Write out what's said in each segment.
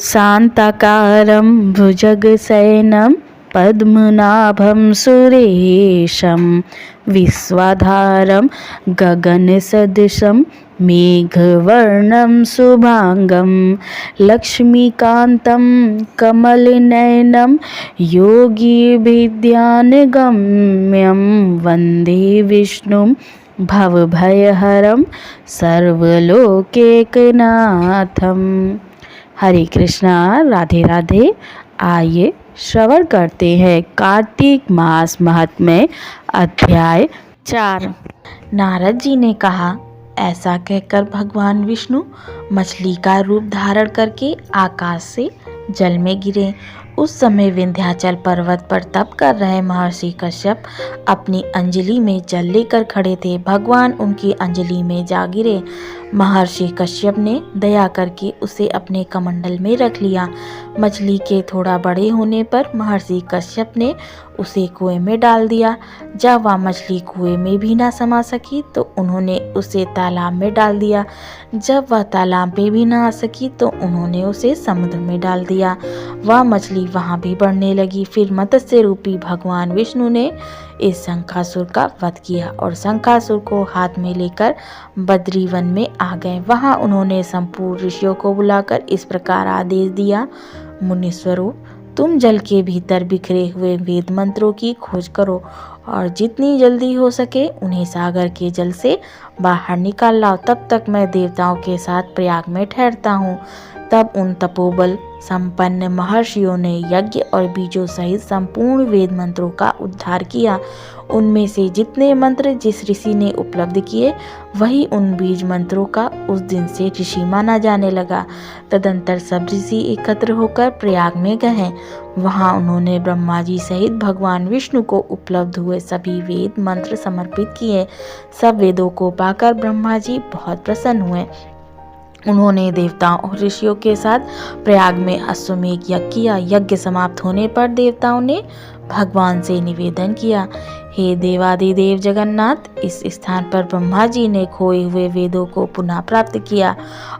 शान्ताकारं भुजगशयनं पद्मनाभं सुरेशं विश्वाधारं गगनसदृशं मेघवर्णं शुभांगं लक्ष्मीकान्तं कमलनयनं योगिभिध्यानगम्यं वन्दे विष्णुं भवभयहरं सर्वलोकैकनाथम्। हरे कृष्णा, राधे राधे। आइए श्रवण करते हैं कार्तिक मास महात्म्य अध्याय 4। नारद जी ने कहा, ऐसा कहकर भगवान विष्णु मछली का रूप धारण करके आकाश से जल में गिरे। उस समय विंध्याचल पर्वत पर तप कर रहे महर्षि कश्यप अपनी अंजलि में जल लेकर खड़े थे। भगवान उनकी अंजलि में जा गिरे। महर्षि कश्यप ने दया करके उसे अपने कमंडल में रख लिया। मछली के थोड़ा बड़े होने पर महर्षि कश्यप ने उसे कुएं में डाल दिया। जब वह मछली कुएं में भी ना समा सकी तो उन्होंने उसे तालाब में डाल दिया। जब वह तालाब में भी ना आ सकी तो उन्होंने उसे समुद्र में डाल दिया। वह मछली वहां भी बढ़ने लगी। फिर मत्स्य रूपी भगवान विष्णु ने इस शंखासुर का वध किया और शंखासुर को हाथ में लेकर बद्रीवन में आ गए। वहां उन्होंने संपूर्ण ऋषियों को बुलाकर इस प्रकार आदेश दिया, मुनीश्वरों, तुम जल के भीतर बिखरे हुए वेद मंत्रों की खोज करो और जितनी जल्दी हो सके उन्हें सागर के जल से बाहर निकाल लाओ। तब तक मैं देवताओं के साथ प्रयाग में ठहरता हूँ। तब उन तपोबल संपन्न महर्षियों ने यज्ञ और बीजों सहित संपूर्ण वेद मंत्रों का उद्धार किया। उनमें से जितने मंत्र जिस ऋषि ने उपलब्ध किए वही उन बीज मंत्रों का उस दिन से ऋषि माना जाने लगा। तदंतर सब ऋषि एकत्र होकर प्रयाग में गए। वहां उन्होंने ब्रह्मा जी सहित भगवान विष्णु को उपलब्ध हुए सभी वेद मंत्र समर्पित किए। सब वेदों को पाकर ब्रह्मा जी बहुत प्रसन्न हुए। उन्होंने देवताओं और ऋषियों के साथ प्रयाग में अश्वमेध यज्ञ किया। यज्ञ समाप्त होने पर देवताओं ने भगवान से निवेदन किया, हे देवादिदेव जगन्नाथ, इस स्थान पर ब्रह्मा जी ने खोए हुए वेदों को पुनः प्राप्त किया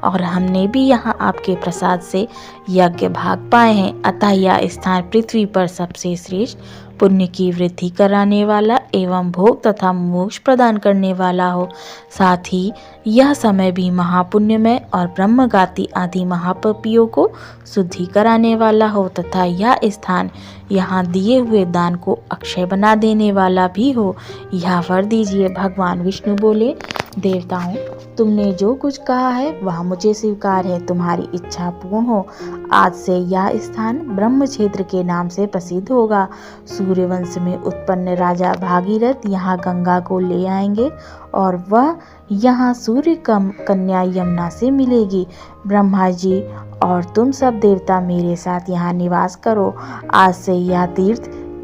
और हमने भी यहाँ आपके प्रसाद से यज्ञ भाग पाए हैं। अतः यह स्थान पृथ्वी पर सबसे श्रेष्ठ, पुण्य की वृद्धि कराने वाला एवं भोग तथा मोक्ष प्रदान करने वाला हो। साथ ही यह समय भी महापुण्यमय और ब्रह्मगाती आदि महापापियों को शुद्धि कराने वाला हो तथा यह स्थान यहाँ दिए हुए दान को अक्षय बना देने वाला भी हो। यह वर दीजिए। भगवान विष्णु बोले, देवताओं, तुमने जो कुछ कहा है वह मुझे स्वीकार है। तुम्हारी इच्छा पूर्ण हो। आज से यह स्थान ब्रह्म क्षेत्र के नाम से प्रसिद्ध होगा। सूर्यवंश में उत्पन्न राजा भागीरथ यहाँ गंगा को ले आएंगे और वह यहाँ सूर्य कन्या यमुना से मिलेगी। ब्रह्मा जी और तुम सब देवता मेरे साथ यहाँ निवास करो। आज से यह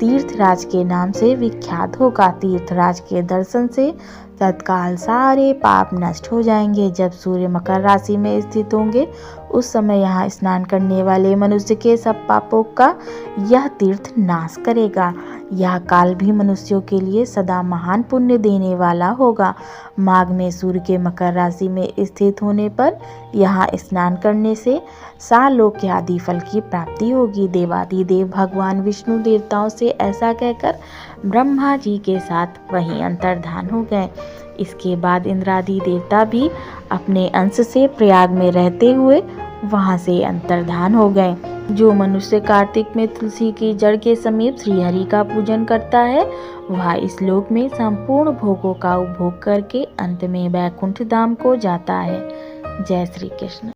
तीर्थराज के नाम से विख्यात होगा। तीर्थराज के दर्शन से तत्काल सारे पाप नष्ट हो जाएंगे। जब सूर्य मकर राशि में स्थित होंगे उस समय यहाँ स्नान करने वाले मनुष्य के सब पापों का यह तीर्थ नाश करेगा। यह काल भी मनुष्यों के लिए सदा महान पुण्य देने वाला होगा। माघ में सूर्य के मकर राशि में स्थित होने पर यहाँ स्नान करने से सालोक के आदि फल की प्राप्ति होगी। देवादिदेव भगवान विष्णु देवताओं से ऐसा कहकर ब्रह्मा जी के साथ वहीं अंतर्धान हो गए। इसके बाद इंद्रादि देवता भी अपने अंश से प्रयाग में रहते हुए वहां से अंतर्धान हो गए। जो मनुष्य कार्तिक में तुलसी की जड़ के समीप श्रीहरि का पूजन करता है वह इस लोक में संपूर्ण भोगों का उपभोग करके अंत में वैकुंठ धाम को जाता है। जय श्री कृष्ण।